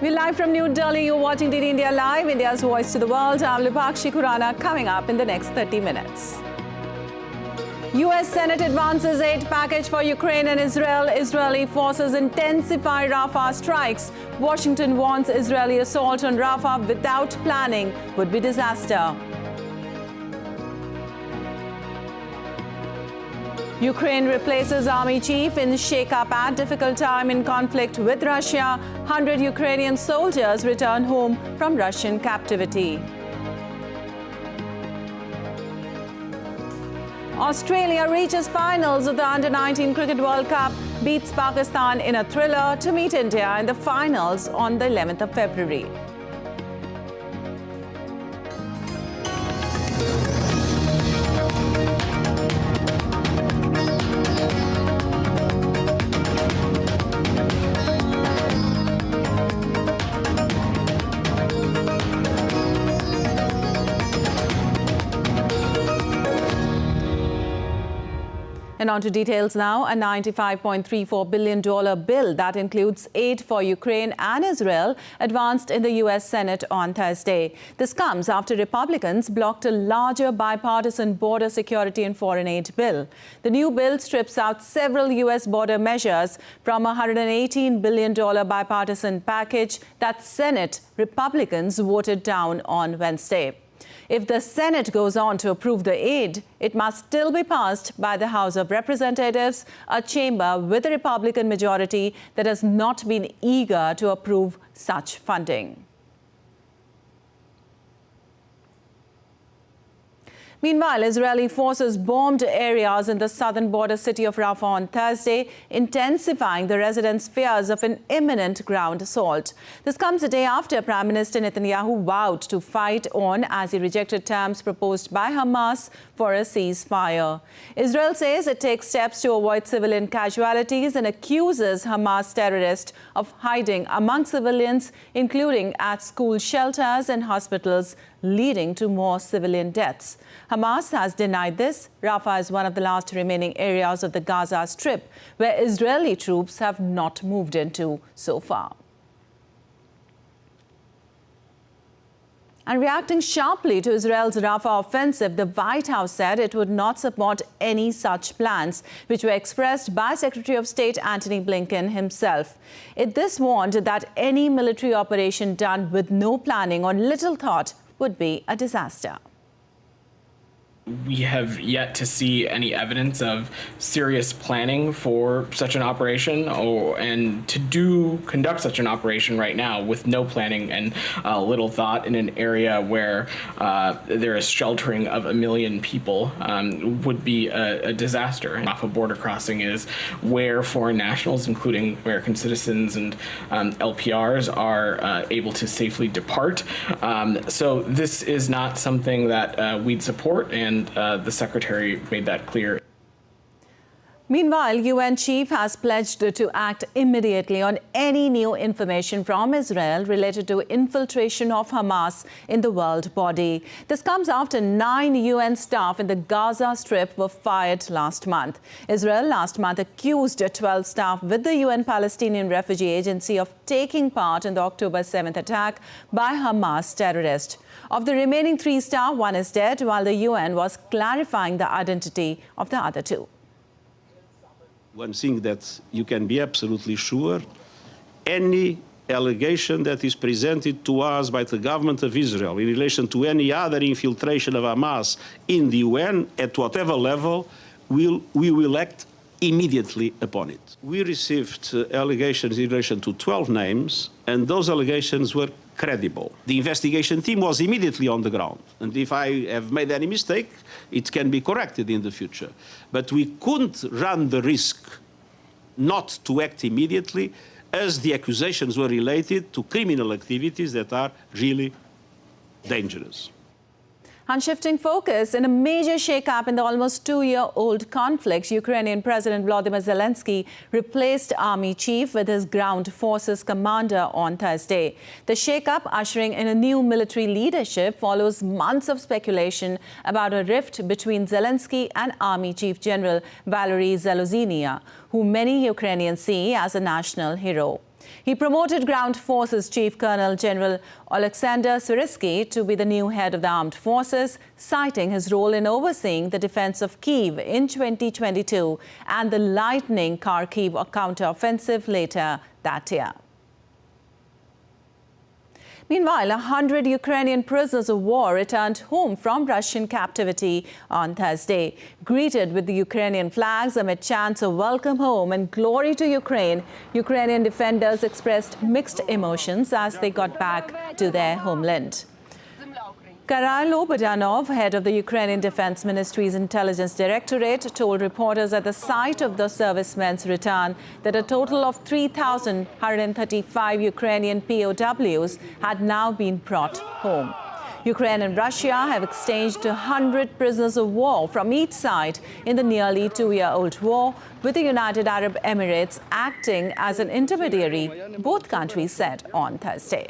We're live from New Delhi. You're watching DD India Live, India's voice to the world. I'm Lipakshi Khurana, coming up in the next 30 minutes. U.S. Senate advances aid package for Ukraine and Israel. Israeli forces intensify Rafah strikes. Washington warns Israeli assault on Rafah without planning would be disaster. Ukraine replaces army chief in shake-up at difficult time in conflict with Russia. 100 Ukrainian soldiers return home from Russian captivity. Australia reaches finals of the Under-19 Cricket World Cup, beats Pakistan in a thriller to meet India in the finals on the 11th of February. And on to details now. A $95.34 billion bill that includes aid for Ukraine and Israel advanced in the U.S. Senate on Thursday. This comes after Republicans blocked a larger bipartisan border security and foreign aid bill. The new bill strips out several U.S. border measures from a $118 billion bipartisan package that Senate Republicans voted down on Wednesday. If the Senate goes on to approve the aid, it must still be passed by the House of Representatives, a chamber with a Republican majority that has not been eager to approve such funding. Meanwhile, Israeli forces bombed areas in the southern border city of Rafah on Thursday, intensifying the residents' fears of an imminent ground assault. This comes a day after Prime Minister Netanyahu vowed to fight on as he rejected terms proposed by Hamas for a ceasefire. Israel says it takes steps to avoid civilian casualties and accuses Hamas terrorists of hiding among civilians, including at school shelters and hospitals, leading to more civilian deaths. Hamas has denied this. Rafah is one of the last remaining areas of the Gaza Strip where Israeli troops have not moved into so far. And reacting sharply to Israel's Rafah offensive, the White House said it would not support any such plans, which were expressed by Secretary of State Antony Blinken himself. This warned that any military operation done with no planning or little thought would be a disaster. We have yet to see any evidence of serious planning for such an operation, and to conduct such an operation right now with no planning and little thought in an area where there is sheltering of 1 million people would be a disaster. Rafah border crossing is where foreign nationals, including American citizens and LPRs, are able to safely depart. So this is not something that we'd support, and the Secretary made that clear. Meanwhile, UN chief has pledged to act immediately on any new information from Israel related to infiltration of Hamas in the world body. This comes after 9 UN staff in the Gaza Strip were fired last month. Israel last month accused 12 staff with the UN Palestinian Refugee Agency of taking part in the October 7th attack by Hamas terrorists. Of the remaining 3 staff, 1 is dead, while the UN was clarifying the identity of the other 2. One thing that you can be absolutely sure, any allegation that is presented to us by the government of Israel in relation to any other infiltration of Hamas in the UN, at whatever level, we will act immediately upon it. We received allegations in relation to 12 names, and those allegations were credible. The investigation team was immediately on the ground, and if I have made any mistake, it can be corrected in the future. But we couldn't run the risk not to act immediately, as the accusations were related to criminal activities that are really dangerous. And shifting focus, in a major shake-up in the almost 2-year-old conflict, Ukrainian President Volodymyr Zelensky replaced army chief with his ground forces commander on Thursday. The shake-up, ushering in a new military leadership, follows months of speculation about a rift between Zelensky and Army Chief General Valery Zaluzhnyi, who many Ukrainians see as a national hero. He promoted Ground Forces Chief Colonel General Alexander Syrsky to be the new head of the armed forces, citing his role in overseeing the defense of Kyiv in 2022 and the lightning Kharkiv counteroffensive later that year. Meanwhile, 100 Ukrainian prisoners of war returned home from Russian captivity on Thursday. Greeted with the Ukrainian flags amid chants of welcome home and glory to Ukraine, Ukrainian defenders expressed mixed emotions as they got back to their homeland. Karailo Budanov, head of the Ukrainian Defense Ministry's Intelligence Directorate, told reporters at the site of the servicemen's return that a total of 3,135 Ukrainian POWs had now been brought home. Ukraine and Russia have exchanged 100 prisoners of war from each side in the nearly two-year-old war, with the United Arab Emirates acting as an intermediary, both countries said on Thursday.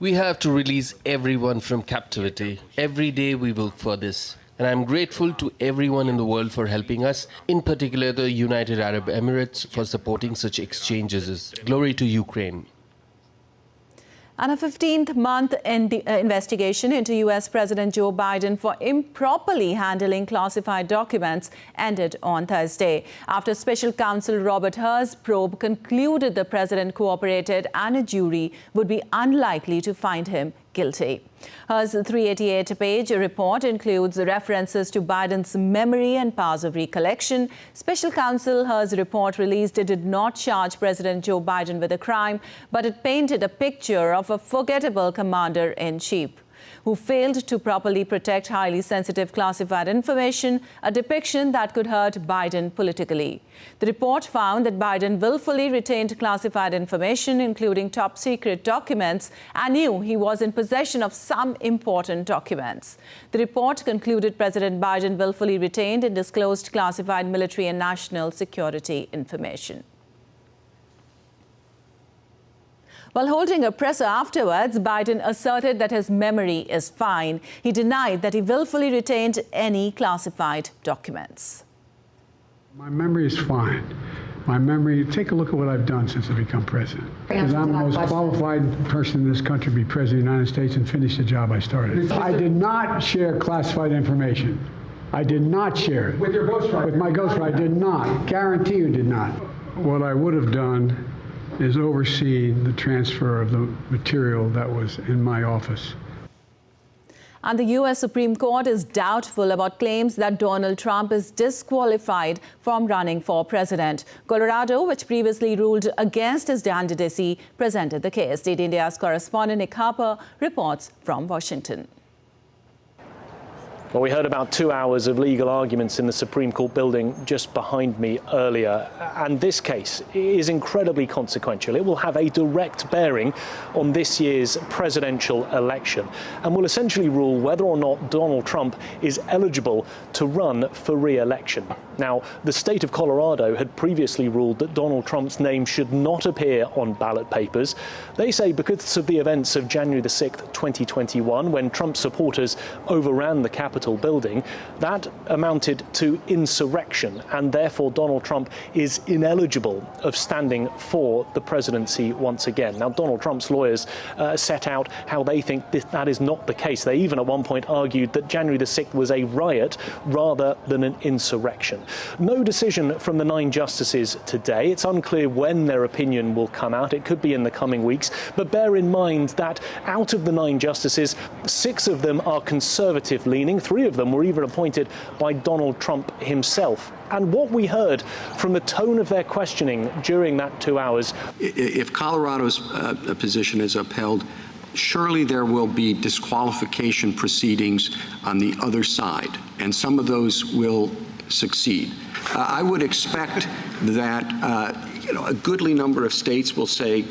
We have to release everyone from captivity. Every day we work for this. And I'm grateful to everyone in the world for helping us, in particular the United Arab Emirates for supporting such exchanges. Glory to Ukraine. And a 15th month in the investigation into U.S. President Joe Biden for improperly handling classified documents ended on Thursday, after Special Counsel Robert Hur's probe concluded the president cooperated and a jury would be unlikely to find him guilty. Hur's 388-page report includes references to Biden's memory and powers of recollection. Special Counsel Hur's report released did not charge President Joe Biden with a crime, but it painted a picture of a forgettable commander-in-chief who failed to properly protect highly sensitive classified information, a depiction that could hurt Biden politically. The report found that Biden willfully retained classified information, including top-secret documents, and knew he was in possession of some important documents. The report concluded President Biden willfully retained and disclosed classified military and national security information. While holding a presser afterwards, Biden asserted that his memory is fine. He denied that he willfully retained any classified documents. My memory is fine. My memory, take a look at what I've done since I've become president. Because I'm the most qualified person in this country to be president of the United States and finish the job I started. I did not share classified information. I did not share it. With your ghostwriter? With my ghostwriter, I did not. Guarantee you did not. What I would have done is overseen the transfer of the material that was in my office. And the U.S. Supreme Court is doubtful about claims that Donald Trump is disqualified from running for president. Colorado, which previously ruled against his candidacy, presented the case. DD India's correspondent Nick Harper reports from Washington. Well, we heard about 2 hours of legal arguments in the Supreme Court building just behind me earlier, and this case is incredibly consequential. It will have a direct bearing on this year's presidential election and will essentially rule whether or not Donald Trump is eligible to run for re-election. Now, the state of Colorado had previously ruled that Donald Trump's name should not appear on ballot papers. They say because of the events of January the 6th, 2021, when Trump supporters overran the Capitol building, that amounted to insurrection, and therefore Donald Trump is ineligible of standing for the presidency once again. Now, Donald Trump's lawyers set out how they think that is not the case. They even at one point argued that January the 6th was a riot rather than an insurrection. No decision from the 9 justices today. It's unclear when their opinion will come out. It could be in the coming weeks. But bear in mind that out of the 9 justices, 6 of them are conservative-leaning. 3 of them were even appointed by Donald Trump himself. And what we heard from the tone of their questioning during that 2 hours. If Colorado's position is upheld, surely there will be disqualification proceedings on the other side, and some of those will succeed. I would expect that a goodly number of states will say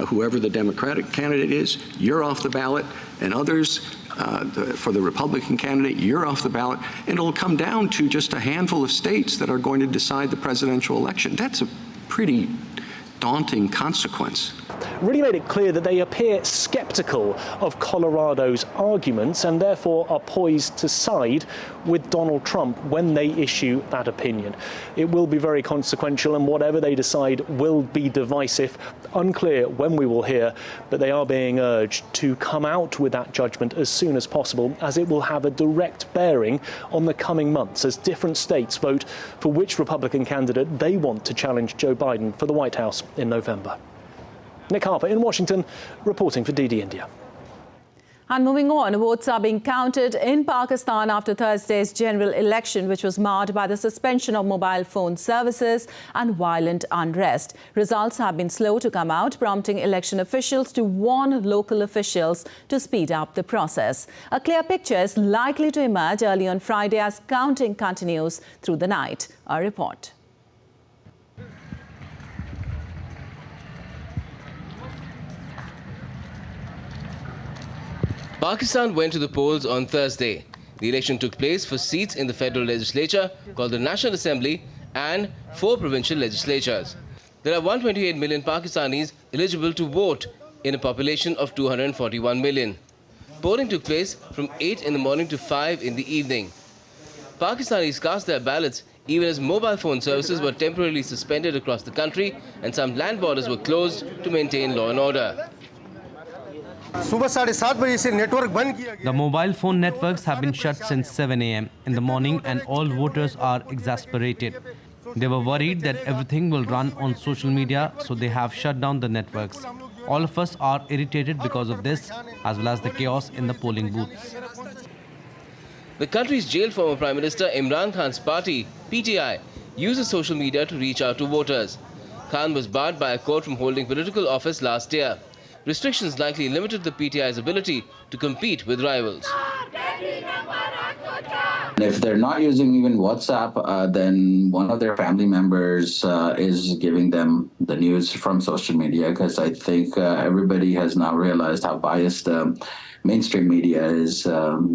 whoever the Democratic candidate is, you're off the ballot, and others for the Republican candidate, you're off the ballot, and it'll come down to just a handful of states that are going to decide the presidential election. That's a pretty daunting consequence. Really made it clear that they appear skeptical of Colorado's arguments and therefore are poised to side with Donald Trump when they issue that opinion. It will be very consequential, and whatever they decide will be divisive. Unclear when we will hear, but they are being urged to come out with that judgment as soon as possible, as it will have a direct bearing on the coming months as different states vote for which Republican candidate they want to challenge Joe Biden for the White House in November. Nick Harper in Washington, reporting for DD India. And moving on, votes are being counted in Pakistan after Thursday's general election, which was marred by the suspension of mobile phone services and violent unrest. Results have been slow to come out, prompting election officials to warn local officials to speed up the process. A clear picture is likely to emerge early on Friday as counting continues through the night. A report. Pakistan went to the polls on Thursday. The election took place for seats in the federal legislature, called the National Assembly, and 4 provincial legislatures. There are 128 million Pakistanis eligible to vote in a population of 241 million. Polling took place from 8 in the morning to 5 in the evening. Pakistanis cast their ballots even as mobile phone services were temporarily suspended across the country and some land borders were closed to maintain law and order. The mobile phone networks have been shut since 7 a.m. in the morning, and all voters are exasperated. They were worried that everything will run on social media, so they have shut down the networks. All of us are irritated because of this, as well as the chaos in the polling booths. The country's jailed former Prime Minister Imran Khan's party, PTI, uses social media to reach out to voters. Khan was barred by a court from holding political office last year. Restrictions likely limited the PTI's ability to compete with rivals. If they're not using even WhatsApp, then one of their family members is giving them the news from social media, because I think everybody has now realized how biased mainstream media is,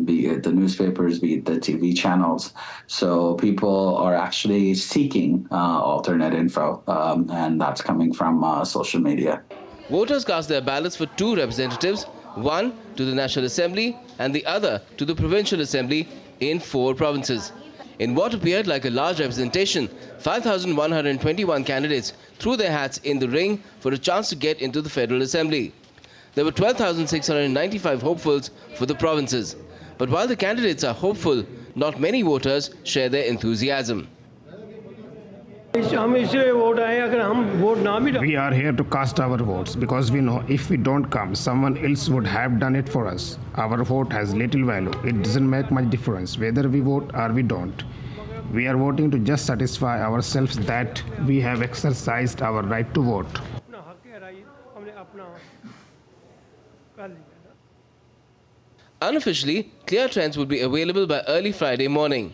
be it the newspapers, be it the TV channels. So people are actually seeking alternate info, and that's coming from social media. Voters cast their ballots for 2 representatives, one to the National Assembly and the other to the Provincial Assembly in 4 provinces. In what appeared like a large representation, 5,121 candidates threw their hats in the ring for a chance to get into the Federal Assembly. There were 12,695 hopefuls for the provinces. But while the candidates are hopeful, not many voters share their enthusiasm. We are here to cast our votes because we know if we don't come, someone else would have done it for us. Our vote has little value. It doesn't make much difference whether we vote or we don't. We are voting to just satisfy ourselves that we have exercised our right to vote. Unofficially, clear trends would be available by early Friday morning.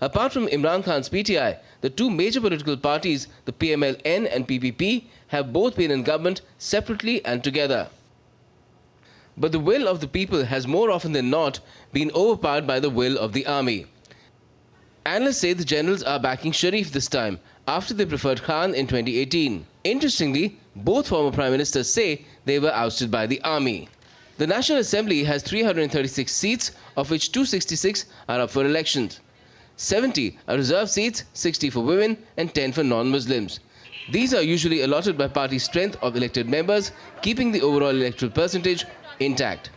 Apart from Imran Khan's PTI, the 2 major political parties, the PMLN and PPP, have both been in government separately and together. But the will of the people has more often than not been overpowered by the will of the army. Analysts say the generals are backing Sharif this time, after they preferred Khan in 2018. Interestingly, both former prime ministers say they were ousted by the army. The National Assembly has 336 seats, of which 266 are up for elections. 70 are reserved seats, 60 for women and 10 for non-Muslims. These are usually allotted by party strength of elected members, keeping the overall electoral percentage intact.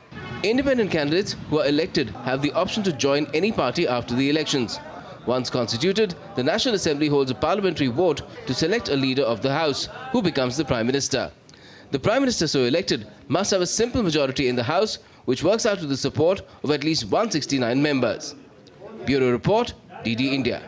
Independent candidates who are elected have the option to join any party after the elections. Once constituted, the National Assembly holds a parliamentary vote to select a leader of the House, who becomes the Prime Minister. The Prime Minister so elected must have a simple majority in the House, which works out to the support of at least 169 members. Bureau Report, DD India.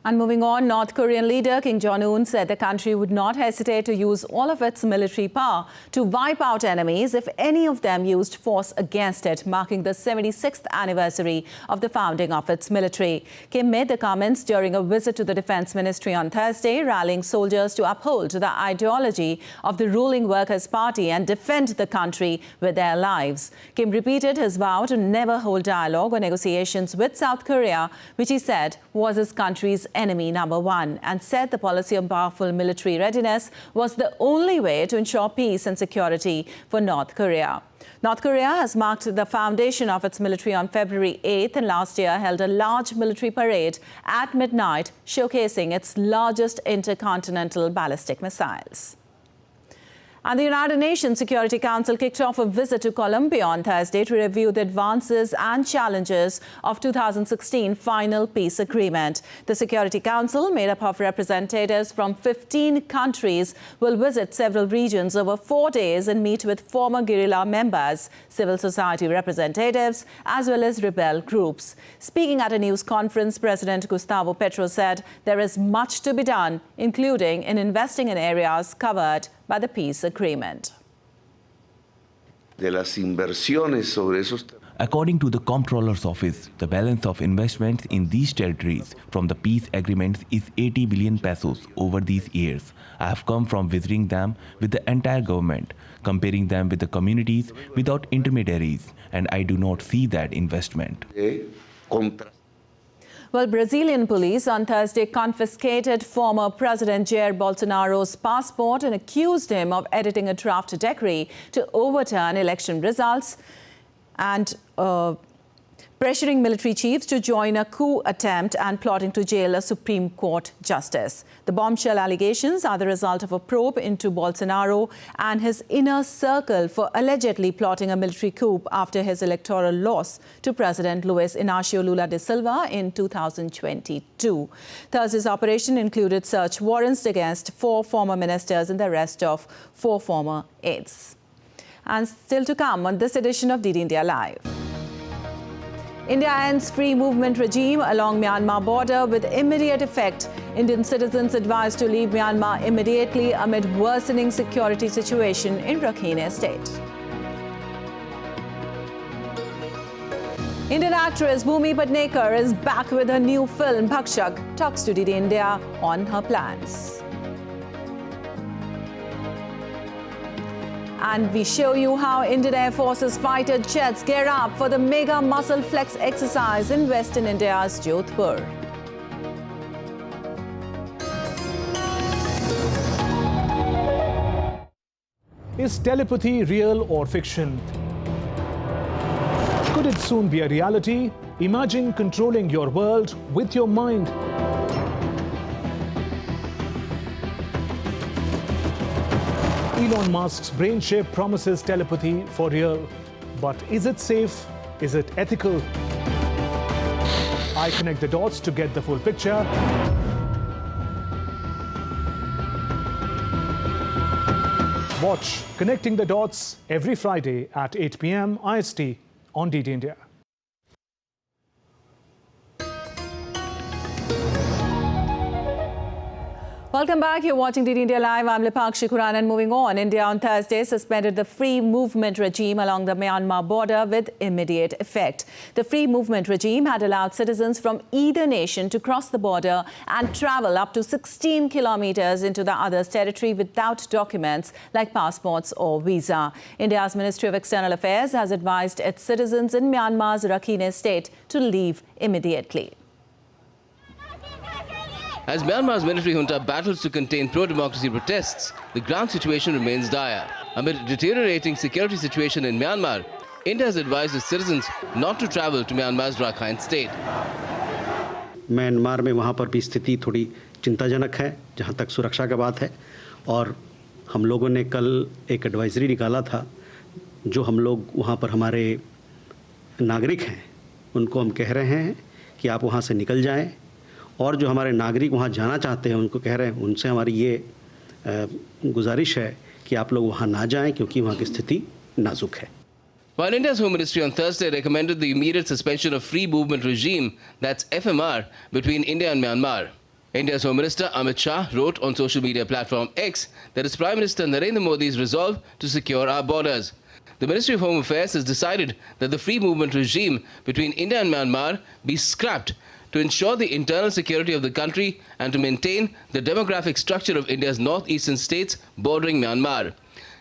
And moving on, North Korean leader Kim Jong-un said the country would not hesitate to use all of its military power to wipe out enemies if any of them used force against it, marking the 76th anniversary of the founding of its military. Kim made the comments during a visit to the Defense Ministry on Thursday, rallying soldiers to uphold the ideology of the ruling Workers' Party and defend the country with their lives. Kim repeated his vow to never hold dialogue or negotiations with South Korea, which he said was his country's enemy number one and said the policy of powerful military readiness was the only way to ensure peace and security for North Korea. North Korea has marked the foundation of its military on February 8th and last year held a large military parade at midnight showcasing its largest intercontinental ballistic missiles. And the United Nations Security Council kicked off a visit to Colombia on Thursday to review the advances and challenges of 2016 final peace agreement. The Security Council, made up of representatives from 15 countries, will visit several regions over 4 days and meet with former guerrilla members, civil society representatives, as well as rebel groups. Speaking at a news conference, President Gustavo Petro said there is much to be done, including in investing in areas covered by the peace agreement. According to the Comptroller's Office, the balance of investments in these territories from the peace agreements is 80 billion pesos over these years. I have come from visiting them with the entire government, comparing them with the communities without intermediaries, and I do not see that investment. Well, Brazilian police on Thursday confiscated former President Jair Bolsonaro's passport and accused him of editing a draft decree to overturn election results and pressuring military chiefs to join a coup attempt and plotting to jail a Supreme Court justice. The bombshell allegations are the result of a probe into Bolsonaro and his inner circle for allegedly plotting a military coup after his electoral loss to President Luiz Inácio Lula da Silva in 2022. Thursday's operation included search warrants against 4 former ministers and the arrest of 4 former aides. And still to come on this edition of DD India Live. India ends free movement regime along Myanmar border with immediate effect. Indian citizens advised to leave Myanmar immediately amid worsening security situation in Rakhine State. Indian actress Bhumi Patnaikar is back with her new film Bhakshak, talks to DD India on her plans. And we show you how Indian Air Force's fighter jets gear up for the mega muscle flex exercise in Western India's Jodhpur. Is telepathy real or fiction? Could it soon be a reality? Imagine controlling your world with your mind. Elon Musk's brain chip promises telepathy for real. But is it safe? Is it ethical? I connect the dots to get the full picture. Watch Connecting the Dots every Friday at 8 p.m. IST on DD India. Welcome back. You're watching DD India Live. I'm Lipakshi Khurana, and moving on. India on Thursday suspended the free movement regime along the Myanmar border with immediate effect. The free movement regime had allowed citizens from either nation to cross the border and travel up to 16 kilometers into the other's territory without documents like passports or visa. India's Ministry of External Affairs has advised its citizens in Myanmar's Rakhine State to leave immediately. As Myanmar's military junta battles to contain pro-democracy protests, the ground situation remains dire. Amid a deteriorating security situation in Myanmar, India has advised its citizens not to travel to Myanmar's Rakhine State. Myanmar में वहाँ पर भी स्थिति थोड़ी चिंताजनक है जहाँ तक सुरक्षा का बात है और हम लोगों ने कल एक एडवाइजरी निकाला था जो हम लोग वहाँ पर हमारे नागरिक हैं उनको हम कह रहे हैं कि आप वहाँ से निकल जाएं और जो हमारे नागरिक वहाँ जाना चाहते हैं उनको कह रहे हैं उनसे हमारी ये गुजारिश है कि आप लोग वहाँ ना जाएं क्योंकि वहाँ की स्थिति नाजुक है. While India's Home Ministry on Thursday recommended the immediate suspension of free movement regime, that's FMR, between India and Myanmar, India's Home Minister Amit Shah wrote on social media platform X that it's Prime Minister Narendra Modi's resolve to secure our borders. The Ministry of Home Affairs has decided that the free movement regime between India and Myanmar be scrapped to ensure the internal security of the country and to maintain the demographic structure of India's northeastern states bordering Myanmar.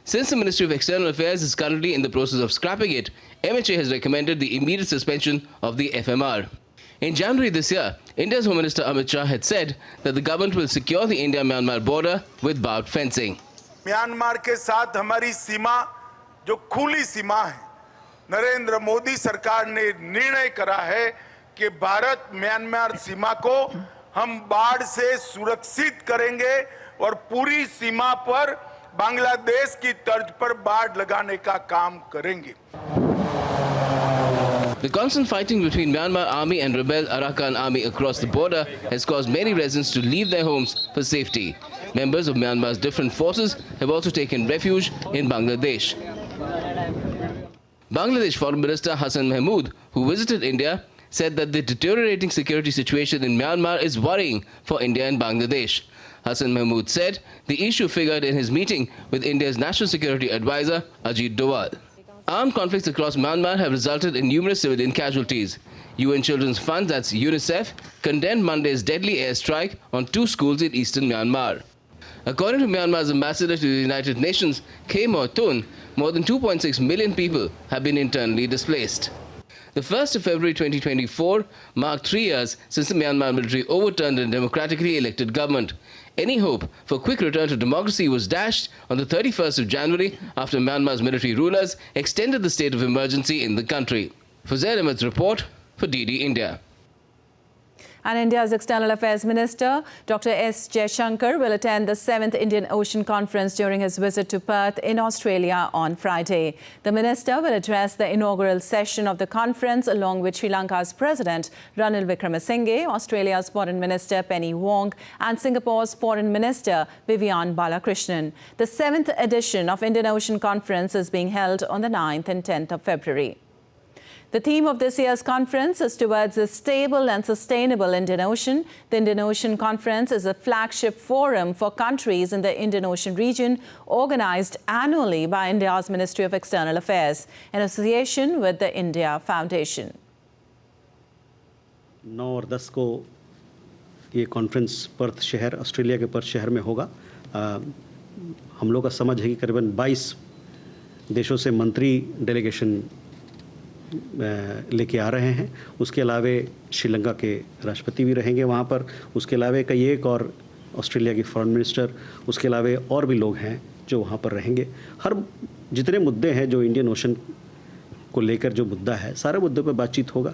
Since the Ministry of External Affairs is currently in the process of scrapping it, MHA has recommended the immediate suspension of the FMR. In January this year, India's Home Minister Amit Shah had said that the government will secure the India-Myanmar border with barbed fencing. Myanmar के साथ हमारी सीमा जो खुली सीमा है, नरेंद्र मोदी सरकार ने निर्णय करा है कि भारत म्यांमार सीमा को हम बाढ़ से सुरक्षित करेंगे और पूरी सीमा पर बांग्लादेश की तर्ज पर बाढ़ लगाने का काम करेंगे. The constant fighting between Myanmar army and rebel Arakan army across the border has caused many residents to leave their homes for safety. Members of Myanmar's different forces have also taken refuge in Bangladesh. Bangladesh Foreign Minister Hassan Mahmood, who visited India, said that the deteriorating security situation in Myanmar is worrying for India and Bangladesh. Hassan Mahmood said the issue figured in his meeting with India's National Security Advisor Ajit Doval. Armed conflicts across Myanmar have resulted in numerous civilian casualties. UN Children's Fund, that's UNICEF, condemned Monday's deadly airstrike on 2 schools in eastern Myanmar. According to Myanmar's ambassador to the United Nations, Khe Maw Tun, more than 2.6 million people have been internally displaced. The 1st of February 2024 marked 3 years since the Myanmar military overturned a democratically elected government. Any hope for quick return to democracy was dashed on the 31st of January after Myanmar's military rulers extended the state of emergency in the country. Fuzair Ahmed's report for DD India. And India's External Affairs Minister, Dr. S. Jaishankar, will attend the 7th Indian Ocean Conference during his visit to Perth in Australia on Friday. The minister will address the inaugural session of the conference along with Sri Lanka's President Ranil Wickremesinghe, Australia's Foreign Minister Penny Wong and Singapore's Foreign Minister Vivian Balakrishnan. The 7th edition of Indian Ocean Conference is being held on the 9th and 10th of February. The theme of this year's conference is towards a stable and sustainable Indian Ocean. The Indian Ocean Conference is a flagship forum for countries in the Indian Ocean region, organized annually by India's Ministry of External Affairs in association with the India Foundation. 9 और 10 को ये conference Perth शहर, Australia के Perth शहर में होगा. हम लोग का समझ है कि करीबन 22 देशों से मंत्री डेलीगेशन लेके आ रहे हैं. उसके अलावे श्रीलंका के राष्ट्रपति भी रहेंगे वहाँ पर. उसके अलावे कई एक और ऑस्ट्रेलिया की फॉरेन मिनिस्टर, उसके अलावे और भी लोग हैं जो वहाँ पर रहेंगे. हर जितने मुद्दे हैं जो इंडियन ओशन को लेकर जो मुद्दा है, सारे मुद्दों पर बातचीत होगा.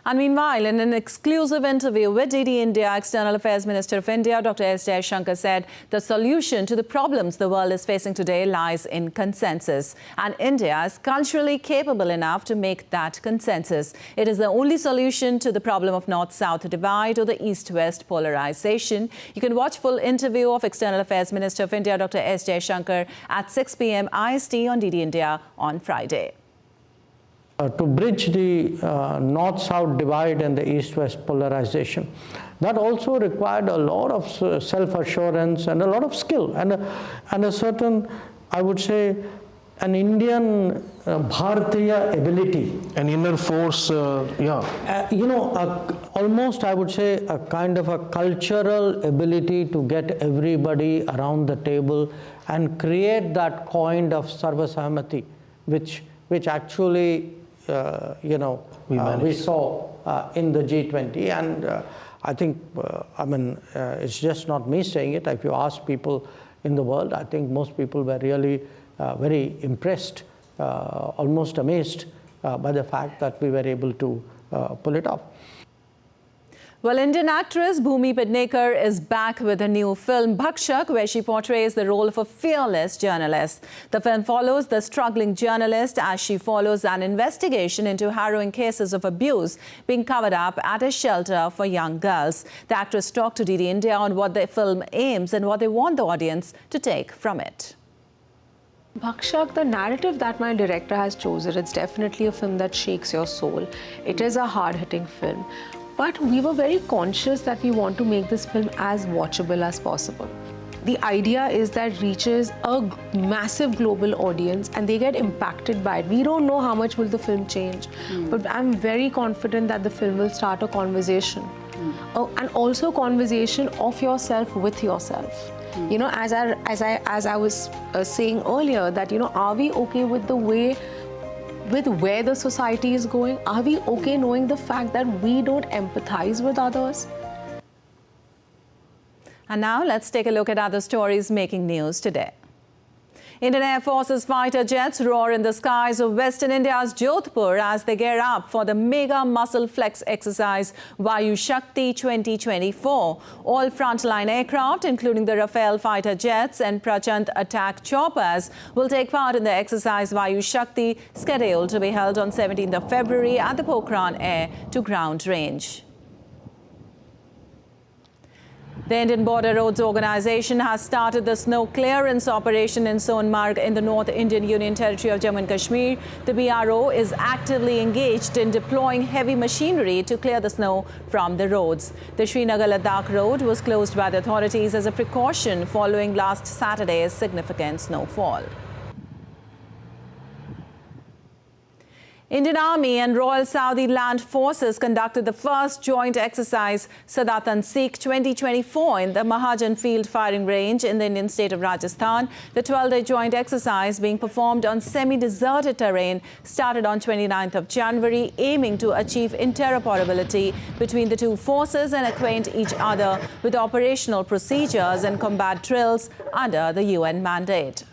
And meanwhile, in an exclusive interview with DD India, External Affairs Minister of India, Dr. S. Jaishankar, said the solution to the problems the world is facing today lies in consensus. And India is culturally capable enough to make that consensus. It is the only solution to the problem of North-South divide or the East-West polarization. You can watch full interview of External Affairs Minister of India, Dr. S. Jaishankar, at 6 p.m. IST on DD India on Friday. To bridge the North-South divide and the East-West polarization. That also required a lot of self-assurance and a lot of skill and a certain, I would say, an Indian Bharatiya ability. An inner force, almost I would say a kind of a cultural ability to get everybody around the table and create that kind of Sarvasahmati, which actually we saw in the G20, and I think, it's just not me saying it. If you ask people in the world, I think most people were really very impressed, almost amazed by the fact that we were able to pull it off. Well, Indian actress Bhumi Pednekar is back with a new film, Bhakshak, where she portrays the role of a fearless journalist. The film follows the struggling journalist as she follows an investigation into harrowing cases of abuse being covered up at a shelter for young girls. The actress talked to DD India on what the film aims and what they want the audience to take from it. Bhakshak, the narrative that my director has chosen, it's definitely a film that shakes your soul. It is a hard-hitting film. But we were very conscious that we want to make this film as watchable as possible. The idea is that it reaches a massive global audience and they get impacted by it. We don't know how much will the film change, but I'm very confident that the film will start a conversation. And also conversation of yourself with yourself. You know, as I was saying earlier, that, are we okay with the way with where the society is going? Are we okay knowing the fact that we don't empathize with others? And now let's take a look at other stories making news today. Indian Air Force's fighter jets roar in the skies of Western India's Jodhpur as they gear up for the mega muscle flex exercise Vayu Shakti 2024. All frontline aircraft, including the Rafale fighter jets and Prachand attack choppers, will take part in the exercise Vayu Shakti, scheduled to be held on 17th of February at the Pokhran Air to Ground range. The Indian Border Roads Organization has started the snow clearance operation in Sonmarg in the North Indian Union Territory of Jammu and Kashmir. The BRO is actively engaged in deploying heavy machinery to clear the snow from the roads. The Srinagar-Ladakh road was closed by the authorities as a precaution following last Saturday's significant snowfall. Indian Army and Royal Saudi Land Forces conducted the first joint exercise Sadatan Sikh 2024 in the Mahajan Field Firing Range in the Indian state of Rajasthan. The 12-day joint exercise, being performed on semi-deserted terrain, started on 29th of January, aiming to achieve interoperability between the two forces and acquaint each other with operational procedures and combat drills under the UN mandate.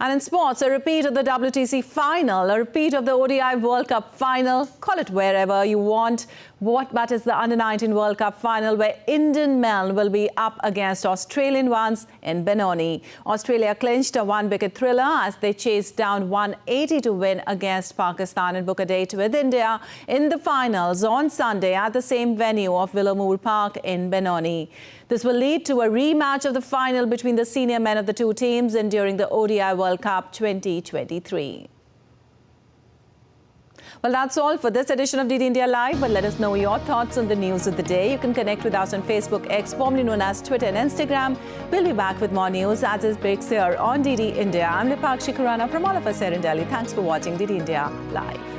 And in sports, a repeat of the WTC final, a repeat of the ODI World Cup final, call it wherever you want. But it's the Under-19 World Cup final where Indian men will be up against Australian ones in Benoni. Australia clinched a one-wicket thriller as they chased down 180 to win against Pakistan and book a date with India in the finals on Sunday at the same venue of Willowmoor Park in Benoni. This will lead to a rematch of the final between the senior men of the two teams and during the ODI World Cup 2023. Well, that's all for this edition of DD India Live, but let us know your thoughts on the news of the day. You can connect with us on Facebook, X, formerly known as Twitter and Instagram. We'll be back with more news as it breaks here on DD India. I'm Lipakshi Khurana from all of us here in Delhi. Thanks for watching DD India Live.